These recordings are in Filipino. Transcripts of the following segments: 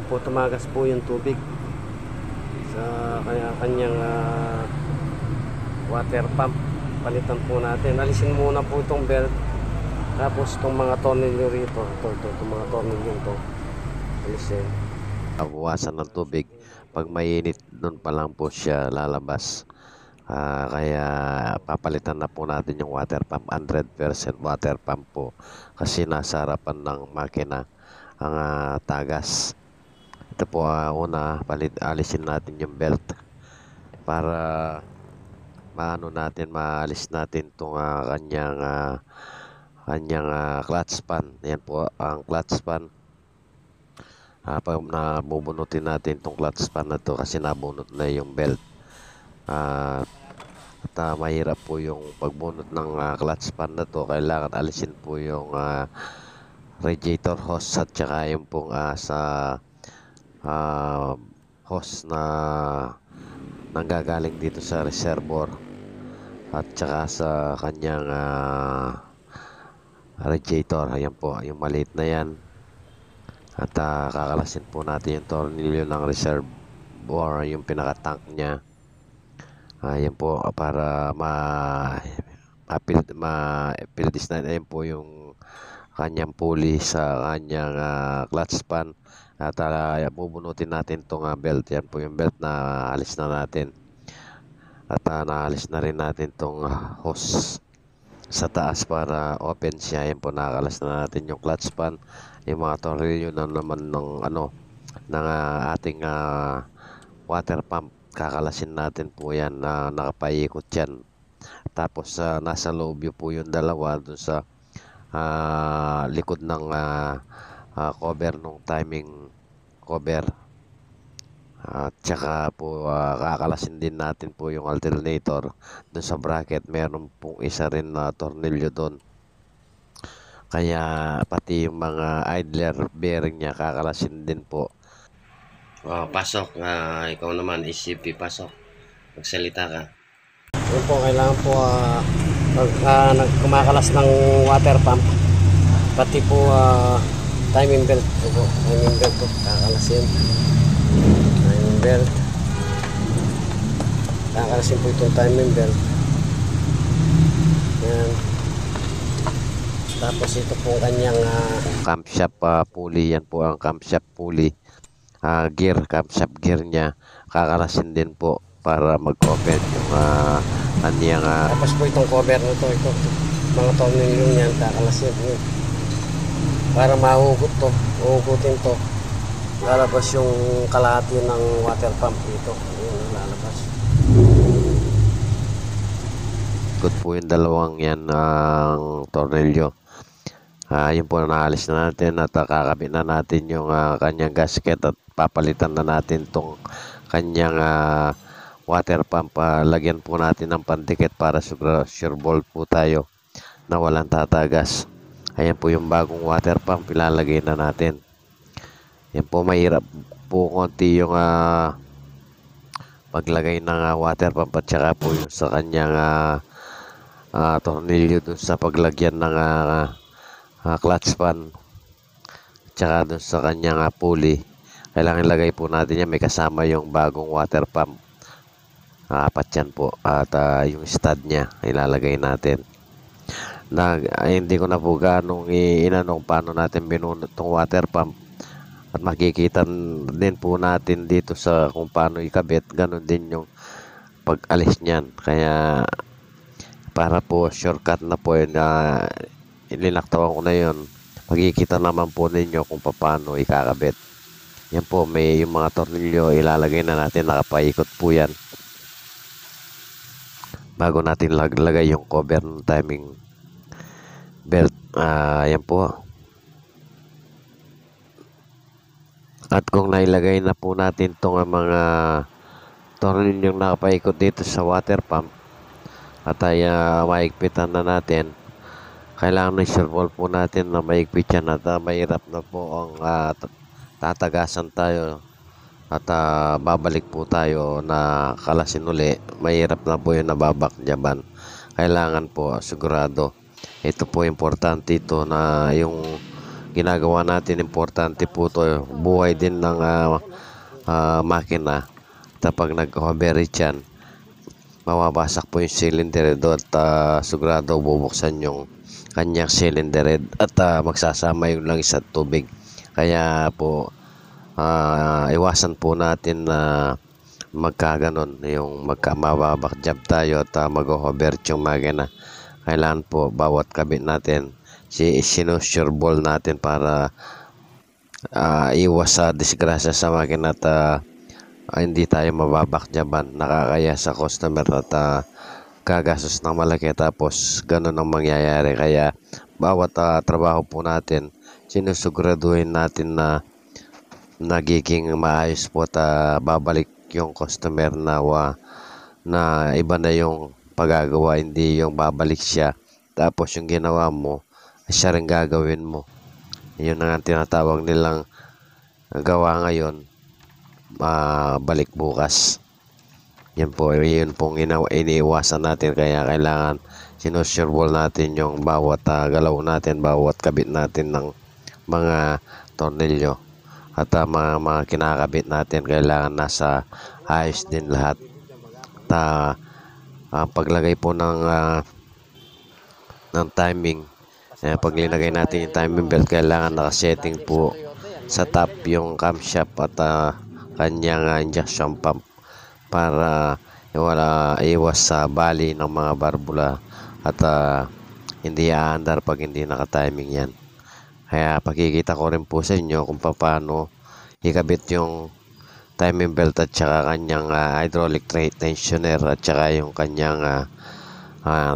po tumagas po yung tubig sa kanyang water pump. Palitan po natin, alisin muna po itong belt, tapos itong mga tornilyo rito, itong mga tornilyo ito alisin. Bawasan ng tubig pag mainit, doon pa lang po siya lalabas. Kaya papalitan na po natin yung water pump, 100% water pump po, kasi nasa harapan ng makina ang tagas. Ito po, alisin natin yung belt para maalis natin itong kanyang clutch span. Yan po ang clutch span. Pag nabubunutin natin itong clutch span na to, kasi nabunot na yung belt. Mahirap po yung pagbunot ng clutch span na to. Kailangan alisin po yung radiator hose at saka yung pong sa hose na nanggagaling dito sa reservoir at saka sa kanyang radiator. Ayan po, yung maliit na yan. At kakalasin po natin yung tornilyo ng reservoir, yung pinaka-tank niya. Ayan po, para ma-piltis na. Ayan po yung kanyang pulley sa kanyang clutch span. At bubunutin natin itong belt. Yan po yung belt na alis na natin. At naalis na rin natin itong hose sa taas para open siya. Yan po, nakakalas na natin yung clutch span. Yung mga tornilyo na naman ng ating water pump, kakalasin natin po yan na nakapaikot yan. Tapos nasa loob po yung dalawa dun sa likod ng cover ng timing cover. At saka po kakalasin din natin po yung alternator dun sa bracket. Meron pong isa rin na tornilyo dun, kaya pati yung mga idler bearing niya kakalasin din po. Pasok, ikaw naman ECP, pasok, magsalita ka. Yun po, kailangan po pag kumakalas ng water pump, pati po timing belt po, timing belt po kakalasin. Timing belt, kakalasin po itong timing belt. Yan. Tapos ito po kanyang camshaft pulley. Yan po ang camshaft pulley, camshaft gear niya, kakalasin din po para mag-open yung kanyang tapos po itong cover na to, ito mga tornilyo niyan kakalasin yun, para mahugot to, uhugutin to, lalabas yung kalahati ng water pump dito. Yun, lalabas. good po yung dalawang yan ng tornilyo. Yun po, naalis na natin at kakabit na natin yung kanyang gasket at papalitan na natin tong kanyang water pump. Lagyan po natin ng pandikit para sure ball po tayo na walang tatagas. Ayan po yung bagong water pump, ilalagay na natin. Yan po, mahirap po konti yung paglagay ng water pump at saka po yung sa kanyang tornilyo dun sa paglagyan ng clutch span tsaka dun sa kanyang pulley. Kailangan ilagay po natin yan, may kasama yung bagong water pump, 4 yan po, at yung stud nya ilalagay natin. Hindi ko na po ganong inanong paano natin binunot tong water pump, at makikita din po natin dito sa kung paano ikabit. Ganon din yung pag-alis nyan, kaya para po shortcut na po yun, ilinaktawan ko na yun. Makikita naman po ninyo kung paano ikakabit. Yan po, may yung mga tornilyo ilalagay na natin, nakapaikot po yan bago natin lagay yung cover ng timing belt. Yan po. At kung nailagay na po natin itong mga tornilyong nakapaikot dito sa water pump at maigpitan na natin, kailangan na i-sure po natin na maigpit yan at mahirap na po ang tatagasan tayo at babalik po tayo na kalasin uli. Mahirap na po yung nababakjaban. Kailangan po sigurado. Ito po importante ito na yung ginagawa natin, importante po to, buhay din ng makina. Kapag nag-overheat yan, mawawasak po yung cylinder head at sigurado bubuksan yung kanyang cylinder head at magsasama yung langis at tubig. Kaya po iwasan po natin na magkaganon, yung mababakjab tayo at mag-overheat yung makina. Kailangan po bawat kabit natin sinusureball natin para iwas sa disgrasya sa makina at hindi tayo mababakjaban, nakakaya sa customer at gagastos ng malaki, tapos ganun ang mangyayari. Kaya bawat trabaho po natin, sinusuguraduhin natin na nagiging maayos po at babalik yung customer na iba na yung pagagawa, hindi yung babalik siya tapos yung ginawa mo siya rin gagawin mo. Yun ang tinatawag nilang gawa ngayon, balik bukas. Yun pong iniiwasan natin. Kaya kailangan sinusureball natin yung bawat galaw natin, bawat kabit natin ng mga tornilyo at mga kinakabit natin, kailangan nasa ayos din lahat. Paglagay po ng timing, pag linagay natin yung timing belt, kailangan nakasetting po sa top yung camshaft at kanyang injection pump para wala iwas sa bali ng mga barbula at hindi aandar pag hindi naka-timing yan. Kaya pakikita ko rin po sa inyo kung paano ikabit yung timing belt at saka kanyang hydraulic tensioner at saka yung kanyang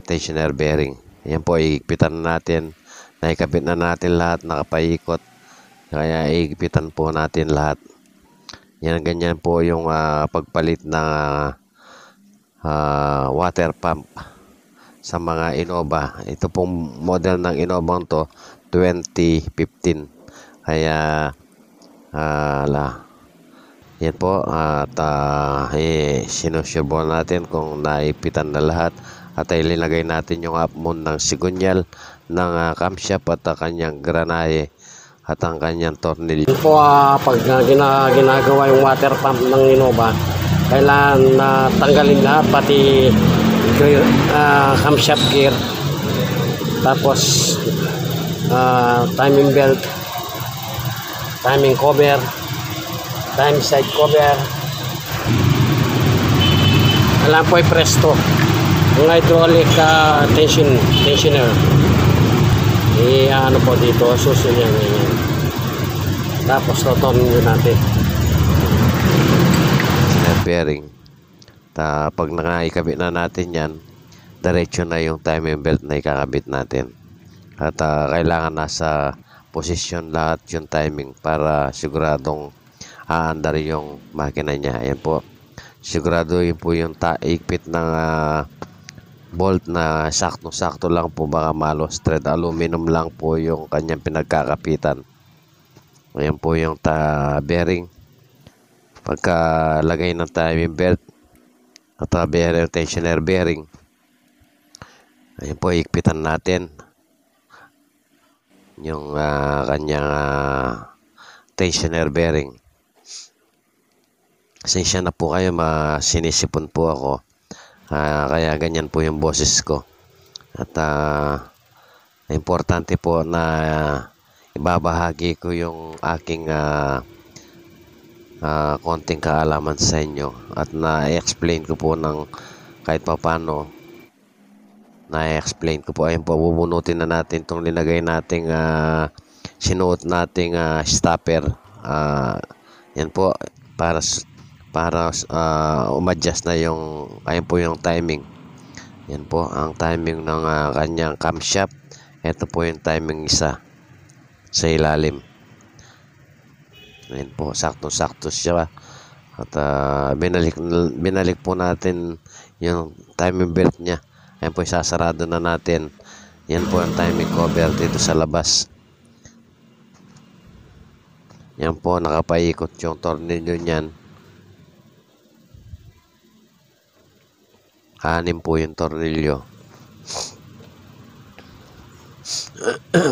tensioner bearing. Yan po, iigpitan na natin. Naikabit na natin lahat, nakapaikot. Kaya iigpitan po natin lahat. Yan, ganyan po yung pagpalit ng water pump sa mga Innova. Ito pong model ng Innova to 2015. Kaya yan po at sinusureball natin kung naipitan na lahat at ilinagay natin yung half moon ng sigunyal ng camshaft at kanyang granahe at ang kanyang tornilyo. Yan po, pag ginagawa yung water pump ng Innova, kailangan tanggalin lahat, pati camshaft gear, tapos timing belt, timing cover, time side cover. Alam po ay presto yung hydraulic tensioner. Ano po dito, susunod yan. Tapos totonin nyo natin bearing. Pag nakikabit na natin yan, diretso na yung timing belt na ikakabit natin. At kailangan nasa posisyon lahat yung timing para siguradong aandar yung makina niya. Ayan po. Sigurado yun po yung ikpit ng bolt na sakto-sakto lang po, baka malos thread. Aluminum lang po yung kanyang pinagkakapitan. Ayan po yung bearing. Pagka lagay ng timing belt at bearing, tensioner bearing, ayan po, ikpitan natin yung kanyang tensioner bearing. Pasensya na po kayo, sinisipon po ako. Kaya ganyan po yung boses ko. At importante po na ibabahagi ko yung aking konting kaalaman sa inyo at na-explain ko po ng kahit papano. Na-explain ko po. Ayun po, bubunutin na natin itong linagay nating sinuot nating stopper. Yan po, para umadjust na yung, ayun po yung timing. Yan po ang timing ng kanyang camshaft. Ito po yung timing isa sa ilalim. Ayan po, sakto-sakto siya. At binalik po natin yung timing belt niya. Ayan po, isasarado na natin. Yan po ang timing cover dito sa labas. Yan po, nakapaikot yung tornilyo niyan. 6 po yung tornilyo.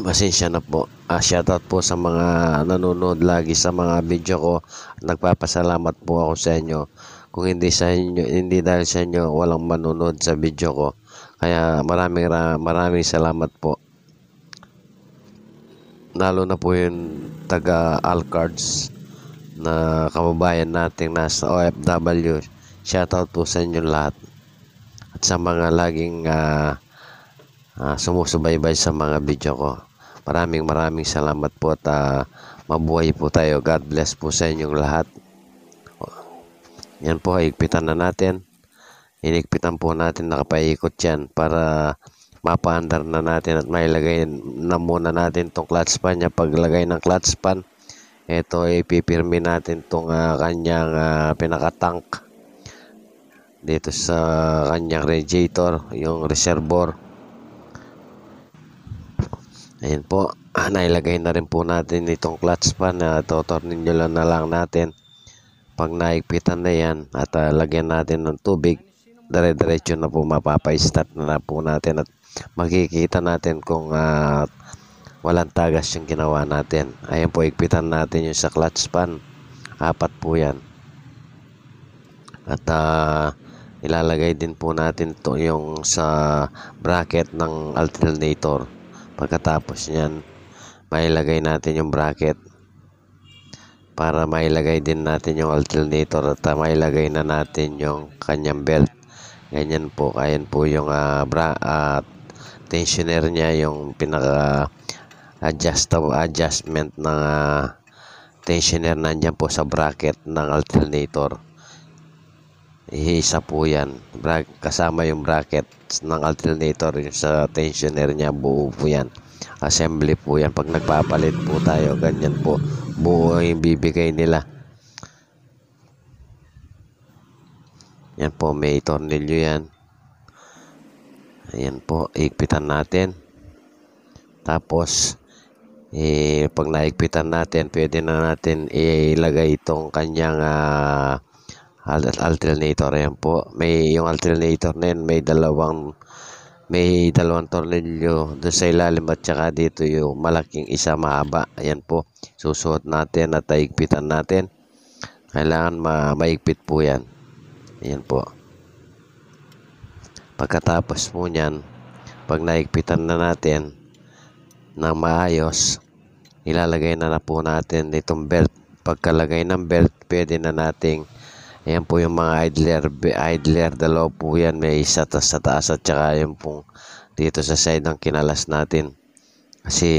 Pasensya na po. Shoutout po sa mga nanonood lagi sa mga video ko. Nagpapasalamat po ako sa inyo. Kung hindi sa inyo, hindi dahil sa inyo, walang manonood sa video ko. Kaya maraming salamat po. Lalo na po yung taga Alcards na kababayan nating nasa OFW. Shoutout po sa inyo lahat. At sa mga laging sumusubaybay sa mga video ko. Maraming salamat po at mabuhay po tayo. God bless po sa inyong lahat. Yan po, higpitan na natin. Hinigpitan po natin, nakapaikot yan para mapaandar na natin at mailagay na muna natin itong clutch pan niya. Paglagay ng clutch pan, ito ipipirmi natin itong kanyang pinakatank dito sa kanyang radiator, yung reservoir. Ayan po, nailagay na rin po natin itong clutch pan na totornilyo na lang natin. Pag naigpitan na yan at lagyan natin ng tubig, dire-diretso na po mapapa-start na po natin at makikita natin kung walang tagas yung ginawa natin. Ayan po, igpitan natin yung sa clutch pan. 4 po yan. At ilalagay din po natin to yung sa bracket ng alternator. Pagkatapos niyan, mailagay natin yung bracket para mailagay din natin yung alternator at mailagay na natin yung kanyang belt. Ganyan po, ayan po yung tensioner niya, yung pinaka adjustment ng tensioner nandiyan po sa bracket ng alternator. Isa po yan, kasama yung bracket ng alternator, yung sa tensioner niya, buo po yan. Assembly po yan. Pag nagpapalit po tayo, ganyan po, buo yung bibigay nila. Yan po, may tornilyo yan. Ayan po, higpitan natin. Tapos pag naigpitan natin, pwede na natin ilagay itong kanyang alternator. Ayan po, yung alternator na yan, may dalawang tornilyo doon sa ilalim at saka dito yung malaking isa mahaba. Ayan po, susuot natin at higpitan natin. Kailangan maigpit po yan. Ayan po. Pagkatapos po nyan, pag naigpitan na natin ng maayos, ilalagay na po natin itong belt. Pagkalagay ng belt, pwede na nating, ayan po yung mga idler, dalawa po yan, may isa sa taas at saka yung pong dito sa side ng kinalas natin. Kasi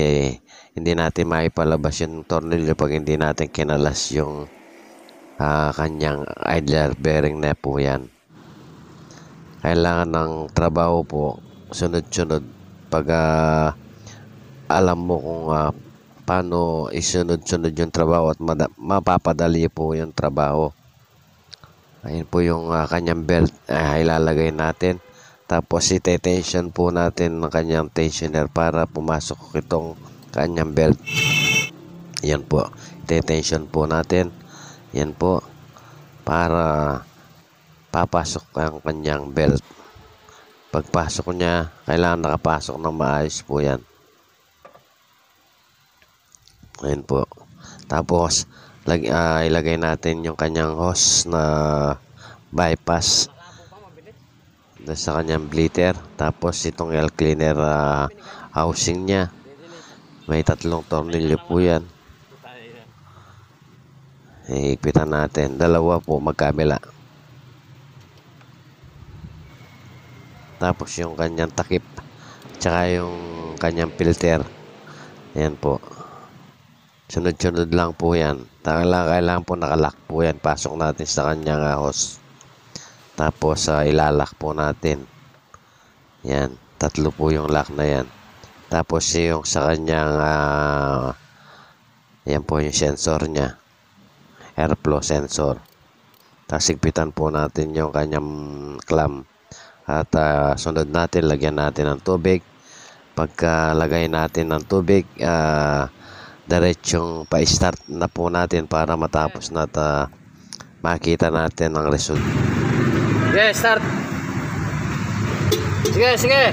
hindi natin maipalabas yung tornilyo pag hindi natin kinalas yung kanyang idler bearing na po yan. Kailangan ng trabaho po, sunod-sunod. Pag alam mo kung paano isunod-sunod yung trabaho at mapapadali po yung trabaho. Ayun po yung kanyang belt, ilalagay natin. Tapos ite-tension po natin ng kanyang tensioner para pumasok itong kanyang belt. Yan po, ite-tension po natin. Yan po, para papasok ang kanyang belt. Pagpasok niya, kailangan nakapasok ng maayos po yan. Ayun po. Tapos, ilagay natin yung kanyang hose na bypass doon sa kanyang bleeder. Tapos itong air cleaner housing niya, may 3 tornilyo po yan. Higpitan natin, 2 po magkabila. Tapos yung kanyang takip tsaka yung kanyang filter, ayan po, sunod-sunod lang po yan. Kailangan po nakalock po yan. Pasok natin sa kanyang hose. Tapos ilalak po natin. Yan, 3 po yung lock na yan. Tapos yung sa kanyang yan po yung sensor nya, airflow sensor. Tapos higpitan po natin yung kanyang clamp. At sunod natin, lagyan natin ng tubig. Pagkalagay natin ng tubig, diretsong pa-start na po natin para matapos na makita natin ang result. Sige, start. Sige.